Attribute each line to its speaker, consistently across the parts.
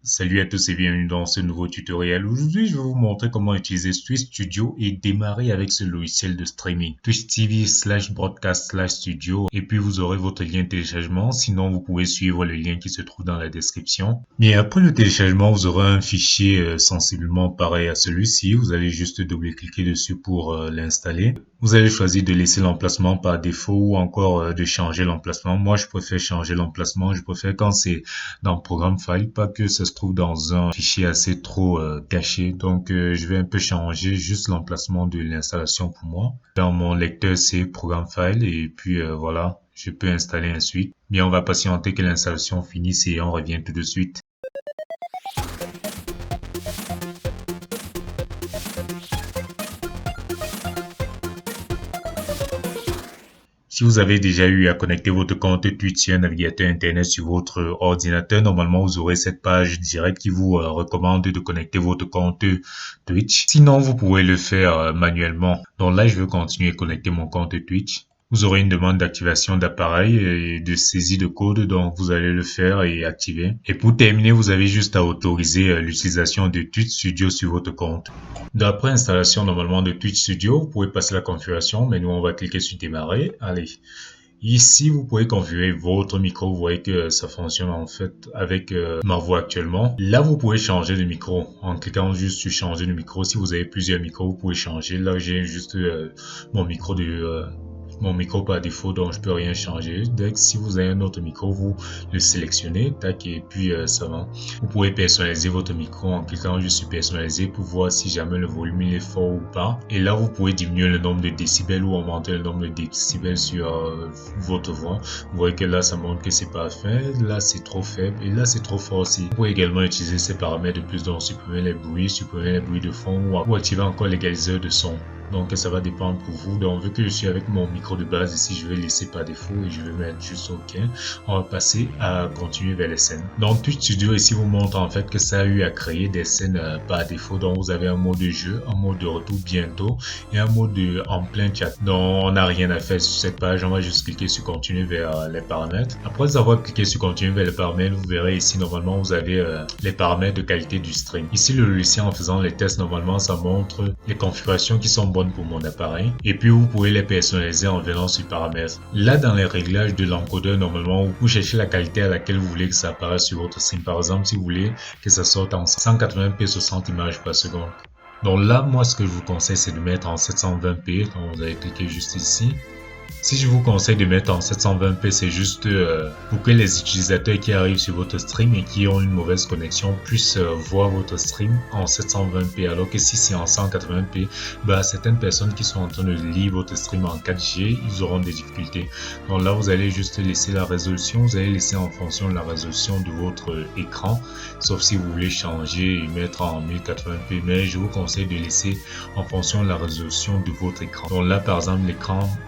Speaker 1: Salut à tous et bienvenue dans ce nouveau tutoriel. Aujourd'hui, je vais vous montrer comment utiliser Twitch Studio et démarrer avec ce logiciel de streaming. Twitch TV/broadcast/studio et puis vous aurez votre lien de téléchargement. Sinon, vous pouvez suivre le lien qui se trouve dans la description. Mais après le téléchargement, vous aurez un fichier sensiblement pareil à celui-ci. Vous allez juste double-cliquer dessus pour l'installer. Vous allez choisir de laisser l'emplacement par défaut ou encore de changer l'emplacement. Moi, je préfère changer l'emplacement. Je préfère quand c'est dans Programme File, pas que ça se trouve dans un fichier assez trop caché. Donc, je vais un peu changer juste l'emplacement de l'installation pour moi. Dans mon lecteur, c'est Programme File et puis voilà, je peux installer ensuite. Bien, on va patienter que l'installation finisse et on revient tout de suite. Si vous avez déjà eu à connecter votre compte Twitch sur un navigateur internet sur votre ordinateur, normalement vous aurez cette page directe qui vous recommande de connecter votre compte Twitch. Sinon, vous pouvez le faire manuellement. Donc là, je vais continuer à connecter mon compte Twitch. Vous aurez une demande d'activation d'appareil et de saisie de code, donc vous allez le faire et activer. Et pour terminer, vous avez juste à autoriser l'utilisation de Twitch Studio sur votre compte. D'après installation normalement de Twitch Studio, vous pouvez passer la configuration, mais nous on va cliquer sur démarrer. Allez. Ici, vous pouvez configurer votre micro. Vous voyez que ça fonctionne en fait avec ma voix actuellement. Là, vous pouvez changer de micro en cliquant juste sur changer de micro. Si vous avez plusieurs micros, vous pouvez changer. Là, j'ai juste mon micro par défaut, donc je peux rien changer. Donc, si vous avez un autre micro, vous le sélectionnez, tac, et puis ça va. Vous pouvez personnaliser votre micro en cliquant juste sur personnaliser pour voir si jamais le volume il est fort ou pas. Et là, vous pouvez diminuer le nombre de décibels ou augmenter le nombre de décibels sur votre voix. Vous voyez que là, ça montre que c'est parfait. Là, c'est trop faible et là, c'est trop fort aussi. Vous pouvez également utiliser ces paramètres de plus, donc supprimer les bruits de fond ou activer encore l'égaliseur de son. Donc ça va dépendre pour vous. Donc vu que je suis avec mon micro de base ici, je vais laisser par défaut et je vais mettre juste OK. On va passer à continuer vers les scènes. Donc Twitch Studio ici vous montre en fait que ça a eu à créer des scènes par défaut. Donc vous avez un mode de jeu, un mode de retour bientôt et un mode de en plein chat. Donc on n'a rien à faire sur cette page. On va juste cliquer sur continuer vers les paramètres. Après avoir cliqué sur continuer vers les paramètres, vous verrez ici normalement vous avez les paramètres de qualité du stream. Ici le logiciel en faisant les tests normalement ça montre les configurations qui sont bonnes pour mon appareil et puis vous pouvez les personnaliser en venant sur paramètres. Là dans les réglages de l'encodeur normalement vous cherchez la qualité à laquelle vous voulez que ça apparaisse sur votre stream. Par exemple si vous voulez que ça sorte en 180p 60 images par seconde. Donc là moi ce que je vous conseille c'est de mettre en 720p. Donc vous allez cliquer juste ici. Si je vous conseille de mettre en 720p, c'est juste pour que les utilisateurs qui arrivent sur votre stream et qui ont une mauvaise connexion puissent voir votre stream en 720p. Alors que si c'est en 180p, bah, certaines personnes qui sont en train de lire votre stream en 4G, ils auront des difficultés. Donc là, vous allez juste laisser la résolution. Vous allez laisser en fonction de la résolution de votre écran. Sauf si vous voulez changer et mettre en 1080p. Mais je vous conseille de laisser en fonction de la résolution de votre écran. Donc là, par exemple,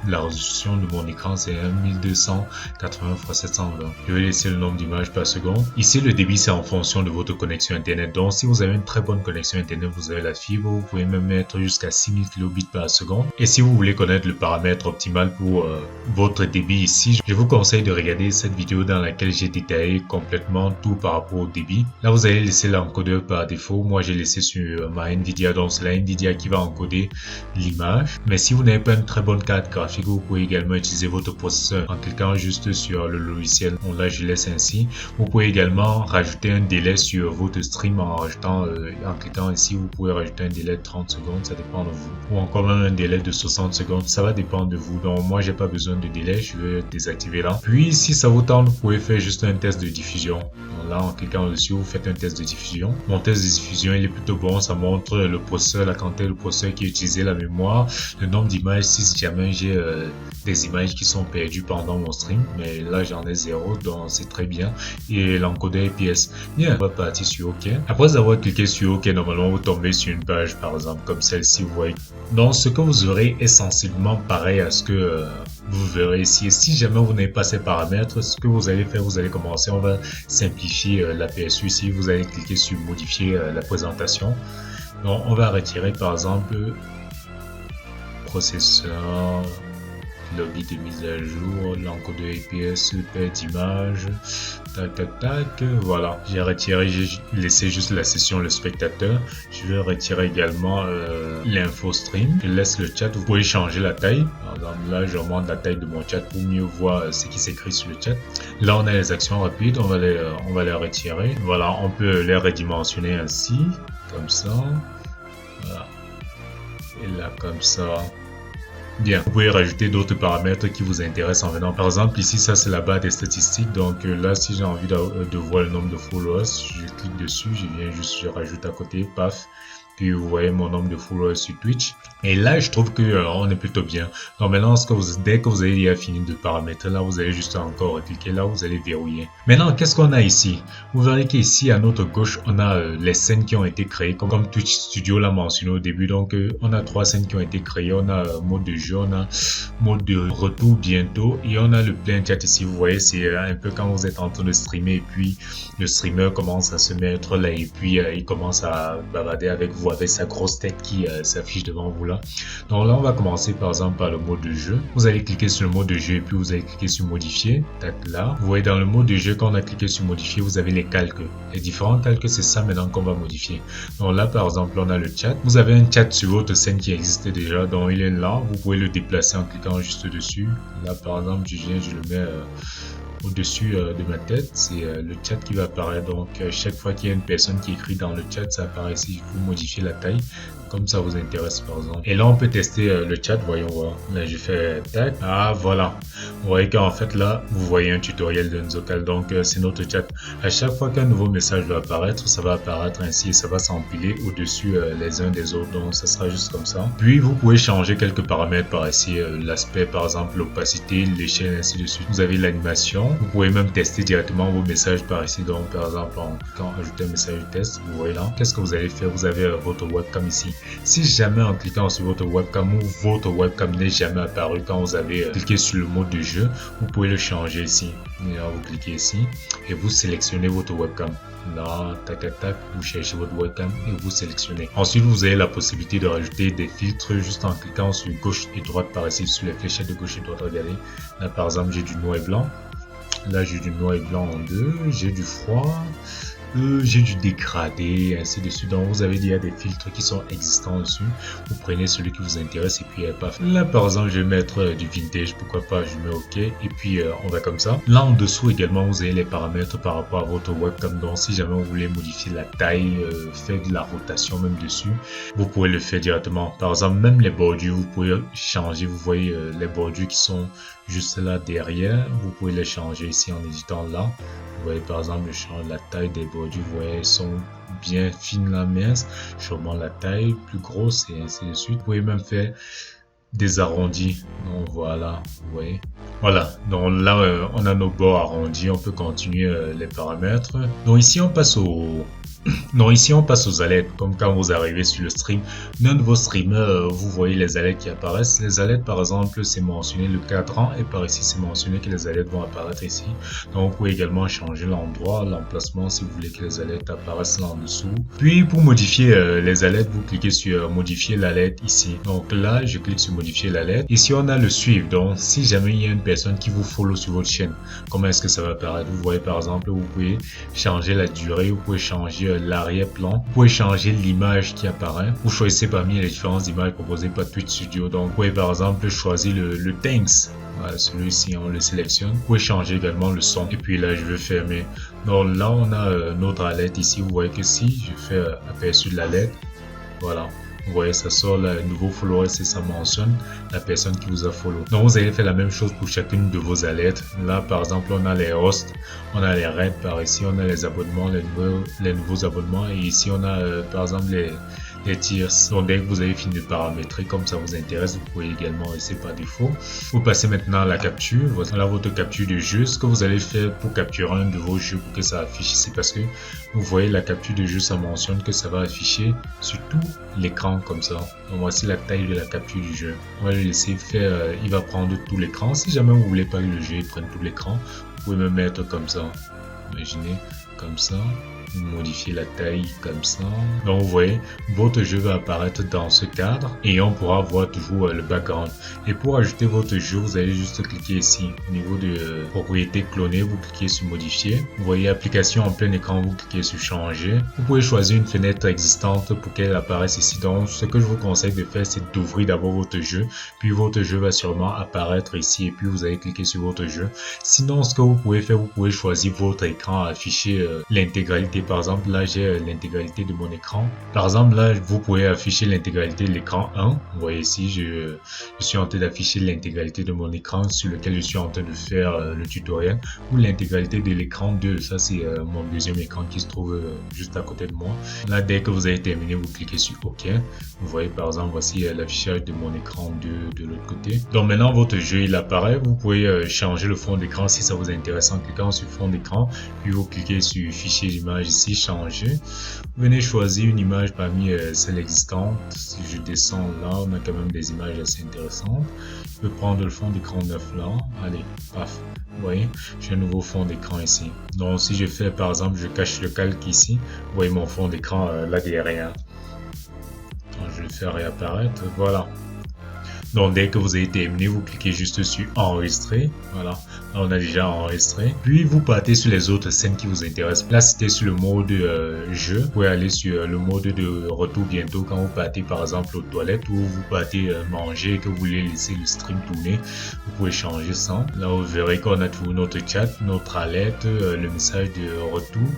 Speaker 1: la résolution de mon écran c'est 1280 x 720. Je vais laisser le nombre d'images par seconde. Ici le débit c'est en fonction de votre connexion internet. Donc si vous avez une très bonne connexion internet, vous avez la fibre, vous pouvez même mettre jusqu'à 6000 kilobits par seconde. Et si vous voulez connaître le paramètre optimal pour votre débit ici, je vous conseille de regarder cette vidéo dans laquelle j'ai détaillé complètement tout par rapport au débit. Là vous allez laisser l'encodeur par défaut. Moi j'ai laissé sur ma Nvidia, donc c'est la Nvidia qui va encoder l'image. Mais si vous n'avez pas une très bonne carte graphique, vous pouvez également utiliser votre processeur en cliquant juste sur le logiciel. Bon, là je laisse ainsi. Vous pouvez également rajouter un délai sur votre stream en cliquant ici. Vous pouvez rajouter un délai de 30 secondes, ça dépend de vous, ou encore même un délai de 60 secondes, ça va dépendre de vous. Donc moi j'ai pas besoin de délai, je vais désactiver là. Puis si ça vous tente, vous pouvez faire juste un test de diffusion. Donc là en cliquant dessus, vous faites un test de diffusion. Mon test de diffusion il est plutôt bon, ça montre le processeur, la quantité de processeur qui est utilisé, la mémoire, le nombre d'images si jamais j'ai des images qui sont perdues pendant mon stream, mais là j'en ai 0, donc c'est très bien. Et l'encodeur EPS. Bien, on va partir sur OK. Après avoir cliqué sur OK, normalement vous tombez sur une page par exemple comme celle-ci, vous voyez. Donc ce que vous aurez est sensiblement pareil à ce que vous verrez ici. Et si jamais vous n'avez pas ces paramètres, ce que vous allez faire, vous allez commencer, on va simplifier l'aperçu ici. Vous allez cliquer sur modifier la présentation. Donc on va retirer par exemple processeur. lobby de mise à jour, l'encodeur EPS, paire d'image, tac, voilà. J'ai retiré, j'ai laissé juste la session le spectateur. Je vais retirer également l'info stream. Je laisse le chat, vous pouvez changer la taille. Par exemple, là, je remonte la taille de mon chat pour mieux voir ce qui s'écrit sur le chat. Là, on a les actions rapides, on va les retirer. Voilà, on peut les redimensionner ainsi, comme ça. Voilà. Et là, comme ça. Bien, vous pouvez rajouter d'autres paramètres qui vous intéressent en venant. Par exemple, ici, ça c'est la barre des statistiques. Donc là, si j'ai envie de voir le nombre de followers, je clique dessus, je rajoute à côté, paf. Puis vous voyez mon nombre de followers sur Twitch. Et là, je trouve que on est plutôt bien. Donc maintenant, dès que vous avez déjà fini de paramétrer, là, vous allez juste encore cliquer là, vous allez verrouiller. Maintenant, qu'est-ce qu'on a ici? Vous verrez qu'ici, à notre gauche, on a les scènes qui ont été créées, comme Twitch Studio l'a mentionné au début. Donc, on a 3 scènes qui ont été créées. On a mode de jeu, on a mode de retour bientôt. Et on a le plein chat ici. Vous voyez, c'est un peu quand vous êtes en train de streamer et puis le streamer commence à se mettre là et puis il commence à bavarder avec vous, avec sa grosse tête qui s'affiche devant vous là. Donc là, on va commencer par exemple par le mode de jeu. Vous allez cliquer sur le mode de jeu et puis vous allez cliquer sur modifier. Tac là. Vous voyez dans le mode de jeu, quand on a cliqué sur modifier, vous avez les calques. Les différents calques, c'est ça maintenant qu'on va modifier. Donc là, par exemple, on a le chat. Vous avez un chat sur votre scène qui existe déjà. Donc il est là. Vous pouvez le déplacer en cliquant juste dessus. Là, par exemple, je le mets au-dessus de ma tête, c'est le chat qui va apparaître. Donc chaque fois qu'il y a une personne qui écrit dans le chat, ça apparaît ici. Il faut modifier la taille comme ça vous intéresse par exemple. Et là on peut tester le chat, voyons voir. Là je fais tac. Ah voilà. Vous voyez qu'en fait là vous voyez un tutoriel de Nzokal. Donc c'est notre chat. À chaque fois qu'un nouveau message va apparaître, ça va apparaître ainsi et ça va s'empiler au-dessus les uns des autres. Donc ça sera juste comme ça. Puis vous pouvez changer quelques paramètres par ici. L'aspect par exemple, l'opacité, l'échelle, ainsi de suite. Vous avez l'animation. Vous pouvez même tester directement vos messages par ici. Donc par exemple en cliquant ajouter un message de test, vous voyez là. Qu'est-ce que vous allez faire? Vous avez votre webcam ici. Si jamais en cliquant sur votre webcam ou votre webcam n'est jamais apparu quand vous avez cliqué sur le mode de jeu, vous pouvez le changer ici. Et là, vous cliquez ici et vous sélectionnez votre webcam. Là, tac, vous cherchez votre webcam et vous sélectionnez. Ensuite, vous avez la possibilité de rajouter des filtres juste en cliquant sur gauche et droite par ici, sur les fléchettes de gauche et droite. Regardez. Là, par exemple, j'ai du noir et blanc. Là, j'ai du noir et blanc en deux. J'ai du froid. J'ai du dégradé, ainsi de suite. Donc vous avez déjà des filtres qui sont existants dessus. Vous prenez celui qui vous intéresse et puis paf. Là par exemple je vais mettre du vintage, pourquoi pas, je mets ok et puis on va comme ça. Là en dessous également vous avez les paramètres par rapport à votre webcam. Donc si jamais vous voulez modifier la taille, faire de la rotation même dessus, vous pouvez le faire directement. Par exemple même les bordures, vous pouvez changer. Vous voyez les bordures qui sont juste là derrière, vous pouvez les changer ici en éditant là. Vous voyez par exemple, je change la taille des bordures, vous voyez, elles sont bien fines là, minces. Je augmente la taille, plus grosse et ainsi de suite. Vous pouvez même faire des arrondis. Donc voilà, vous voyez. Voilà, donc là on a nos bords arrondis, on peut continuer les paramètres. Donc ici on passe aux alertes, comme quand vous arrivez sur le stream d'un de vos streamers, vous voyez les alertes qui apparaissent. Les alertes par exemple, c'est mentionné le cadran et par ici c'est mentionné que les alertes vont apparaître ici. Donc vous pouvez également changer l'endroit, l'emplacement si vous voulez que les alertes apparaissent là en dessous. Puis pour modifier les alertes, vous cliquez sur modifier l'alerte ici. Donc là, je clique sur modifier l'alerte. Ici on a le suivre. Donc si jamais il y a une personne qui vous follow sur votre chaîne, comment est-ce que ça va apparaître? Vous voyez par exemple, vous pouvez changer la durée, vous pouvez changer l'arrière-plan, vous pouvez changer l'image qui apparaît. Vous choisissez parmi les différentes images proposées par Twitch Studio. Donc vous pouvez par exemple choisir le thanks. Voilà, celui-ci on le sélectionne. Vous pouvez changer également le son. Et puis là je vais fermer. Donc là on a notre alerte ici. Vous voyez que si je fais aperçu de l'alerte, voilà. Vous voyez, ça sort le nouveau follower et ça mentionne la personne qui vous a follow. Donc, vous allez faire la même chose pour chacune de vos alertes. Là, par exemple, on a les hosts, on a les raids par ici, on a les abonnements, les nouveaux abonnements. Et ici, on a par exemple les tiers. Donc, dès que vous avez fini de paramétrer, comme ça vous intéresse, vous pouvez également laisser par défaut. Vous passez maintenant à la capture. Voilà votre capture de jeu. Ce que vous allez faire pour capturer un de vos jeux pour que ça affiche ici, parce que vous voyez la capture de jeu, ça mentionne que ça va afficher sur tout l'écran comme ça. Donc voici la taille de la capture du jeu. On va le laisser faire, il va prendre tout l'écran. Si jamais vous voulez pas que le jeu prenne tout l'écran, vous pouvez me mettre comme ça. Imaginez comme ça. modifier la taille comme ça. Donc vous voyez, votre jeu va apparaître dans ce cadre et on pourra voir toujours le background. Et pour ajouter votre jeu, vous allez juste cliquer ici au niveau de propriété cloner, vous cliquez sur modifier. Vous voyez application en plein écran, vous cliquez sur changer. Vous pouvez choisir une fenêtre existante pour qu'elle apparaisse ici. Donc ce que je vous conseille de faire, c'est d'ouvrir d'abord votre jeu, puis votre jeu va sûrement apparaître ici et puis vous allez cliquer sur votre jeu. Sinon, ce que vous pouvez faire, vous pouvez choisir votre écran, afficher l'intégralité. Par exemple, là j'ai l'intégralité de mon écran. Par exemple, là vous pouvez afficher l'intégralité de l'écran 1. Vous voyez ici, je suis en train d'afficher l'intégralité de mon écran sur lequel je suis en train de faire le tutoriel, ou l'intégralité de l'écran 2. Ça c'est mon deuxième écran qui se trouve juste à côté de moi. Là, dès que vous avez terminé, vous cliquez sur OK. Vous voyez par exemple, voici l'affichage de mon écran 2 de l'autre côté. Donc maintenant votre jeu il apparaît. Vous pouvez changer le fond d'écran si ça vous intéresse en cliquant sur fond d'écran, puis vous cliquez sur fichier d'image ici, changer. Vous venez choisir une image parmi celles existantes. Si je descends là, on a quand même des images assez intéressantes. Je peux prendre le fond d'écran neuf là. Allez, paf. Vous voyez, j'ai un nouveau fond d'écran ici. Donc si je fais par exemple, je cache le calque ici, vous voyez mon fond d'écran là derrière. Quand je le fais réapparaître, voilà. Donc dès que vous avez terminé, vous cliquez juste sur enregistrer. Voilà, là, on a déjà enregistré. Puis vous partez sur les autres scènes qui vous intéressent. Là c'était sur le mode jeu. Vous pouvez aller sur le mode de retour bientôt quand vous partez par exemple aux toilettes ou vous partez manger et que vous voulez laisser le stream tourner. Vous pouvez changer ça. Là vous verrez qu'on a toujours notre chat, notre alerte, le message de retour.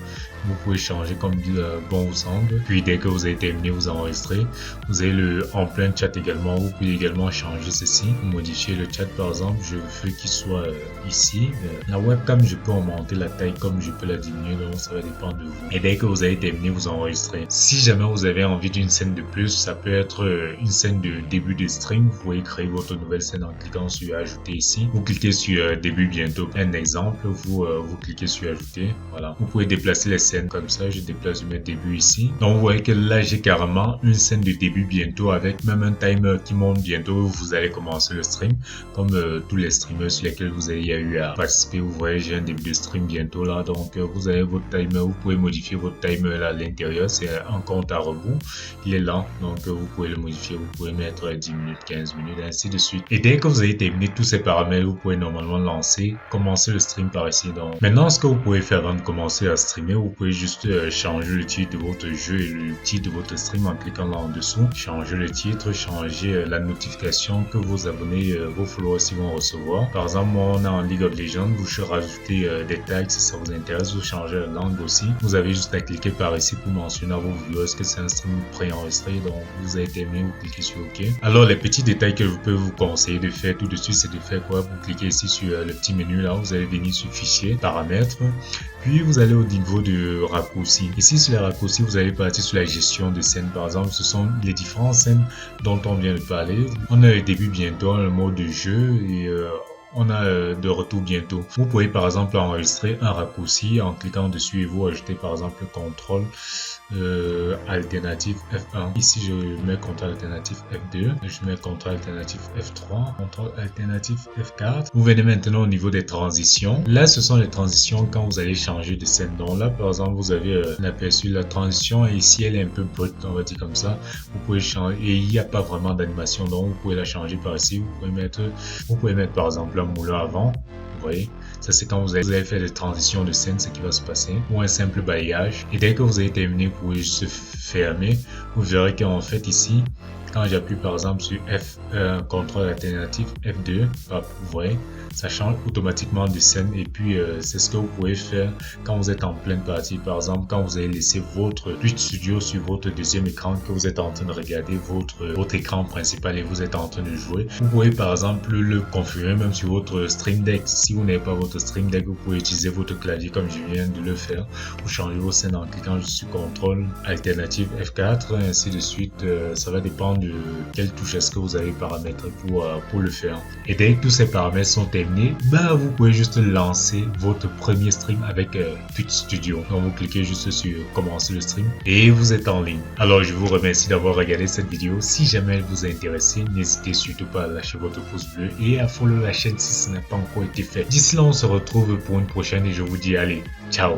Speaker 1: Vous pouvez changer comme bon vous semble. Puis dès que vous avez terminé, vous enregistrez. Vous avez le en plein chat également. Vous pouvez également changer ceci. Modifier le chat par exemple. Je veux qu'il soit ici. La webcam, je peux augmenter la taille comme je peux la diminuer. Donc ça va dépendre de vous. Et dès que vous avez terminé, vous enregistrez. Si jamais vous avez envie d'une scène de plus, ça peut être une scène de début de stream. Vous pouvez créer votre nouvelle scène en cliquant sur ajouter ici. Vous cliquez sur début bientôt. Un exemple, vous cliquez sur ajouter. Voilà. Vous pouvez déplacer les scènes comme ça, je déplace mes débuts ici. Donc vous voyez que là j'ai carrément une scène de début bientôt avec même un timer qui monte bientôt. Vous allez commencer le stream comme tous les streamers sur lesquels vous avez eu à participer. Vous voyez j'ai un début de stream bientôt là, donc vous avez votre timer. Vous pouvez modifier votre timer là à l'intérieur, c'est un compte à rebours, il est là, donc vous pouvez le modifier. Vous pouvez mettre 10 minutes, 15 minutes, ainsi de suite. Et dès que vous avez terminé tous ces paramètres, vous pouvez normalement commencer le stream par ici. Donc maintenant ce que vous pouvez faire avant de commencer à streamer, vous pouvez juste changer le titre de votre jeu et le titre de votre stream en cliquant là en dessous. Changer le titre, changer la notification que vos abonnés, vos followers vont recevoir. Par exemple, moi on est en League of Legends, vous rajoutez des tags si ça vous intéresse, vous changez la langue aussi. Vous avez juste à cliquer par ici pour mentionner à vos viewers que c'est un stream préenregistré. Donc vous avez terminé, vous cliquez sur OK. Alors les petits détails que je peux vous conseiller de faire tout de suite, c'est de faire quoi? Vous cliquez ici sur le petit menu là, vous allez venir sur fichier, paramètres. Puis vous allez au niveau de raccourcis. Ici sur les raccourcis, vous allez partir sur la gestion de scènes. Par exemple, ce sont les différentes scènes dont on vient de parler. On a le début bientôt, le mode de jeu et on a de retour bientôt. Vous pouvez par exemple enregistrer un raccourci en cliquant dessus et vous ajoutez par exemple contrôle alternatif F1. Ici je mets contrôle alternatif F2, je mets contrôle alternatif F3, contrôle alternatif F4. Vous venez maintenant au niveau des transitions. Là ce sont les transitions quand vous allez changer de scène. Donc là par exemple vous avez un aperçu la transition et ici elle est un peu brute, on va dire comme ça. Vous pouvez changer et il n'y a pas vraiment d'animation, donc vous pouvez la changer par ici. Vous pouvez mettre par exemple un moulin avant. Vous voyez, ça c'est quand vous avez fait des transitions de scène, ce qui va se passer, ou un simple balayage. Et dès que vous avez terminé, vous pouvez juste fermer. Vous verrez qu'en fait ici, quand j'appuie par exemple sur F1, contrôle alternatif F2, hop, vous voyez, ça change automatiquement de scène. Et puis c'est ce que vous pouvez faire quand vous êtes en pleine partie. Par exemple, quand vous avez laissé votre Twitch Studio sur votre deuxième écran, que vous êtes en train de regarder votre écran principal et vous êtes en train de jouer, vous pouvez par exemple le configurer même sur votre Stream Deck. Si vous n'avez pas votre Stream Deck, vous pouvez utiliser votre clavier comme je viens de le faire. Vous changez vos scènes en cliquant sur contrôle alternative F4, ainsi de suite. Ça va dépendre de quelle touche est-ce que vous avez paramétré pour le faire. Et dès que tous ces paramètres sont terminés, vous pouvez juste lancer votre premier stream avec Twitch Studio. Donc vous cliquez juste sur commencer le stream et vous êtes en ligne. Alors je vous remercie d'avoir regardé cette vidéo. Si jamais elle vous a intéressé, n'hésitez surtout pas à lâcher votre pouce bleu et à follow la chaîne si ce n'est pas encore été fait. D'ici là on se retrouve pour une prochaine et je vous dis allez, ciao.